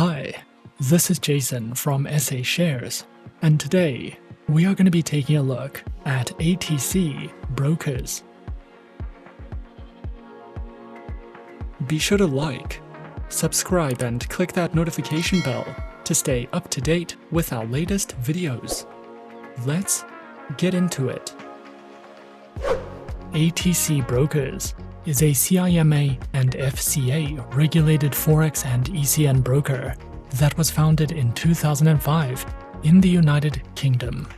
Hi, this is Jason from SA Shares, and today we are going to be taking a look at ATC Brokers. Be sure to like, subscribe, and click that notification bell to stay up to date with our latest videos. Let's get into it. ATC Brokers is a CIMA and FCA-regulated Forex and ECN broker that was founded in 2005 in the United Kingdom.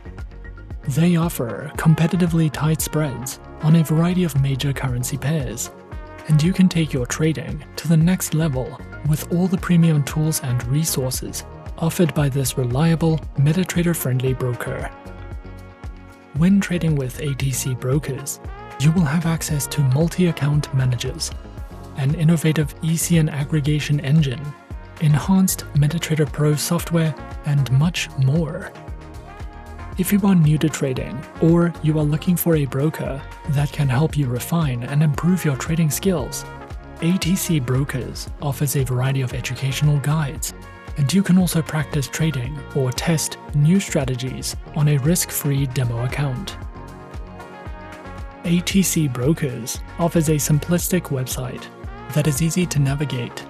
They offer competitively tight spreads on a variety of major currency pairs, and you can take your trading to the next level with all the premium tools and resources offered by this reliable MetaTrader-friendly broker. When trading with ATC Brokers, you will have access to multi-account managers, an innovative ECN aggregation engine, enhanced MetaTrader Pro software, and much more. If you are new to trading, or you are looking for a broker that can help you refine and improve your trading skills, ATC Brokers offers a variety of educational guides, and you can also practice trading or test new strategies on a risk-free demo account. ATC Brokers offers a simplistic website that is easy to navigate.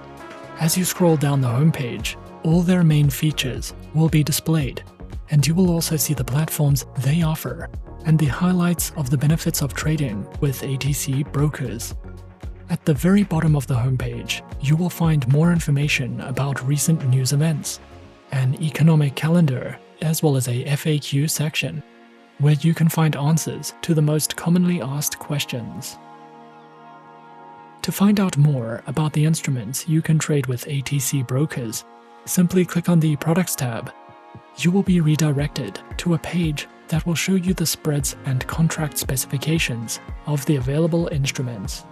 As you scroll down the homepage, all their main features will be displayed, and you will also see the platforms they offer and the highlights of the benefits of trading with ATC Brokers. At the very bottom of the homepage, you will find more information about recent news events, an economic calendar, as well as a FAQ section, where you can find answers to the most commonly asked questions. To find out more about the instruments you can trade with ATC Brokers, simply click on the Products tab. You will be redirected to a page that will show you the spreads and contract specifications of the available instruments.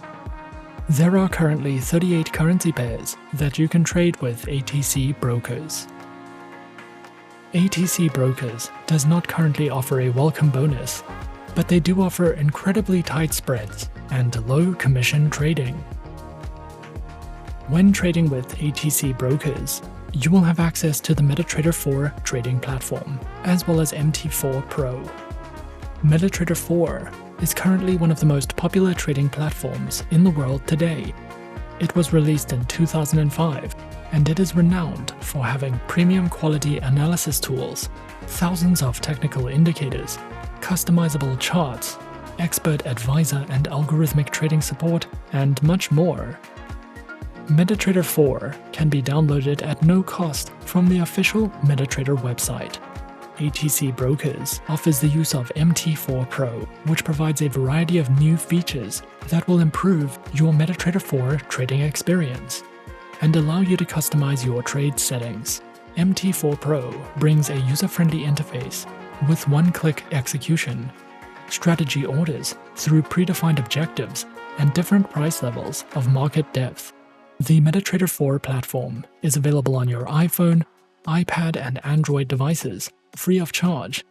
There are currently 38 currency pairs that you can trade with ATC Brokers. ATC Brokers does not currently offer a welcome bonus, but they do offer incredibly tight spreads and low commission trading. When trading with ATC Brokers, you will have access to the MetaTrader 4 trading platform, as well as MT4 Pro. MetaTrader 4 is currently one of the most popular trading platforms in the world today. It was released in 2005, and it is renowned for having premium quality analysis tools, thousands of technical indicators, customizable charts, expert advisor and algorithmic trading support, and much more. MetaTrader 4 can be downloaded at no cost from the official MetaTrader website. ATC Brokers offers the use of MT4 Pro, which provides a variety of new features that will improve your MetaTrader 4 trading experience and allow you to customize your trade settings. MT4 Pro brings a user-friendly interface with one-click execution, strategy orders through predefined objectives, and different price levels of market depth. The MetaTrader 4 platform is available on your iPhone, iPad, and Android devices, free of charge.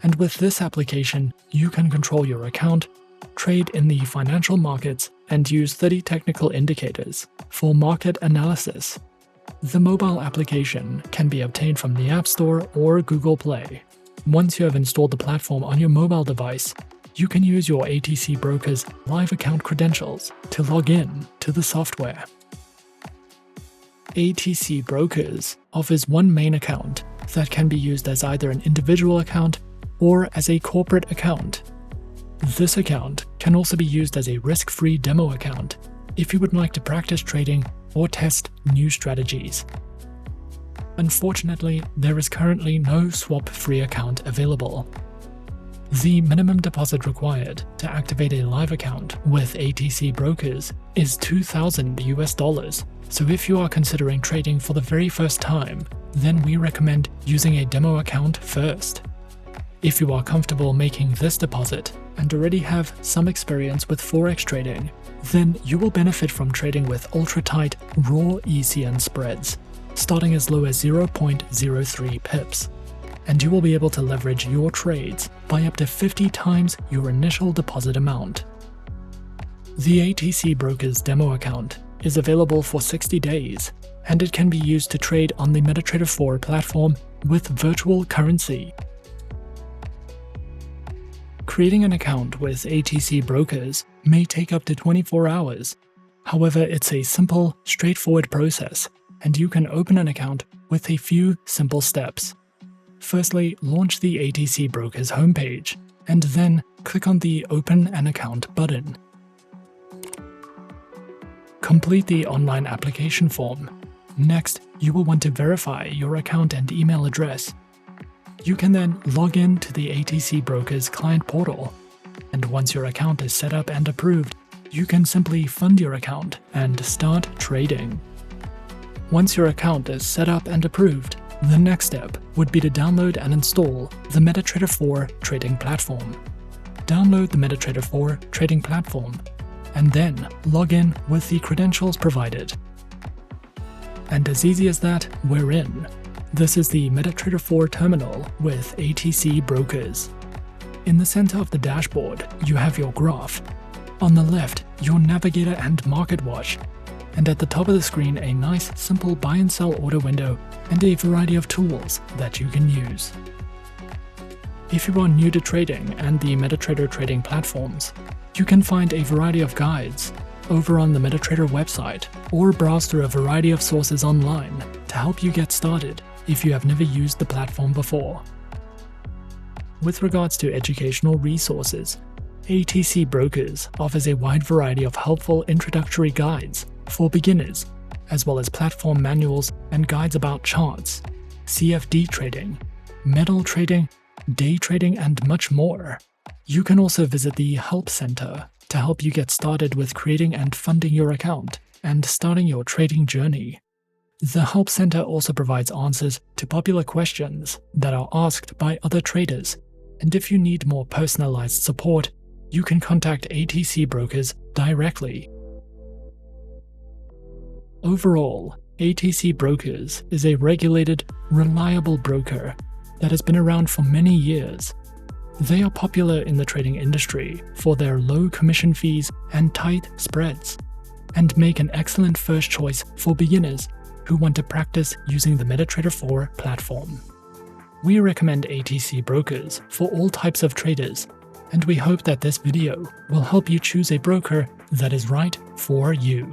And with this application, you can control your account, trade in the financial markets, and use 30 technical indicators for market analysis. The mobile application can be obtained from the App Store or Google Play. Once you have installed the platform on your mobile device, you can use your ATC Brokers live account credentials to log in to the software. ATC Brokers offers one main account that can be used as either an individual account or as a corporate account. This account can also be used as a risk-free demo account if you would like to practice trading or test new strategies. Unfortunately, there is currently no swap-free account available. The minimum deposit required to activate a live account with ATC Brokers is $2,000 so if you are considering trading for the very first time, then we recommend using a demo account first. If you are comfortable making this deposit and already have some experience with Forex trading, then you will benefit from trading with ultra-tight raw ECN spreads, starting as low as 0.03 pips, and you will be able to leverage your trades by up to 50 times your initial deposit amount. The ATC Brokers demo account is available for 60 days, and it can be used to trade on the MetaTrader 4 platform with virtual currency. Creating an account with ATC Brokers may take up to 24 hours. However, it's a simple, straightforward process, and you can open an account with a few simple steps. Firstly, launch the ATC Brokers homepage, and then click on the Open an Account button. Complete the online application form. Next, you will want to verify your account and email address. You can then log in to the ATC Brokers client portal, and once your account is set up and approved, you can simply fund your account and start trading. Once your account is set up and approved, the next step would be to download and install the MetaTrader 4 trading platform. Download the MetaTrader 4 trading platform, and then log in with the credentials provided. And as easy as that, we're in. This is the MetaTrader 4 terminal with ATC Brokers. In the center of the dashboard, you have your graph. On the left, your navigator and market watch. And at the top of the screen, a nice, simple buy and sell order window and a variety of tools that you can use. If you are new to trading and the MetaTrader trading platforms, you can find a variety of guides over on the MetaTrader website or browse through a variety of sources online to help you get started if you have never used the platform before. With regards to educational resources, ATC Brokers offers a wide variety of helpful introductory guides for beginners, as well as platform manuals and guides about charts, CFD trading, metal trading, day trading, and much more. You can also visit the Help Center to help you get started with creating and funding your account and starting your trading journey. The Help Center also provides answers to popular questions that are asked by other traders, and if you need more personalized support, you can contact ATC Brokers directly. Overall, ATC Brokers is a regulated, reliable broker that has been around for many years. They are popular in the trading industry for their low commission fees and tight spreads, and make an excellent first choice for beginners who want to practice using the MetaTrader 4 platform. We recommend ATC Brokers for all types of traders, and we hope that this video will help you choose a broker that is right for you.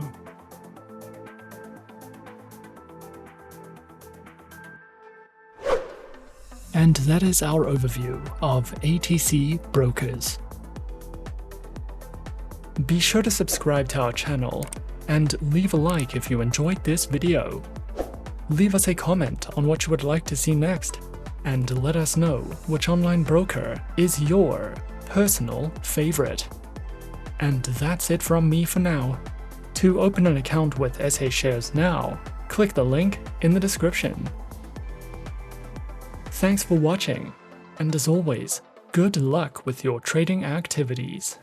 And that is our overview of ATC Brokers. Be sure to subscribe to our channel and leave a like if you enjoyed this video. Leave us a comment on what you would like to see next, and let us know which online broker is your personal favorite. And that's it from me for now. To open an account with SA Shares now, click the link in the description. Thanks for watching, and as always, good luck with your trading activities.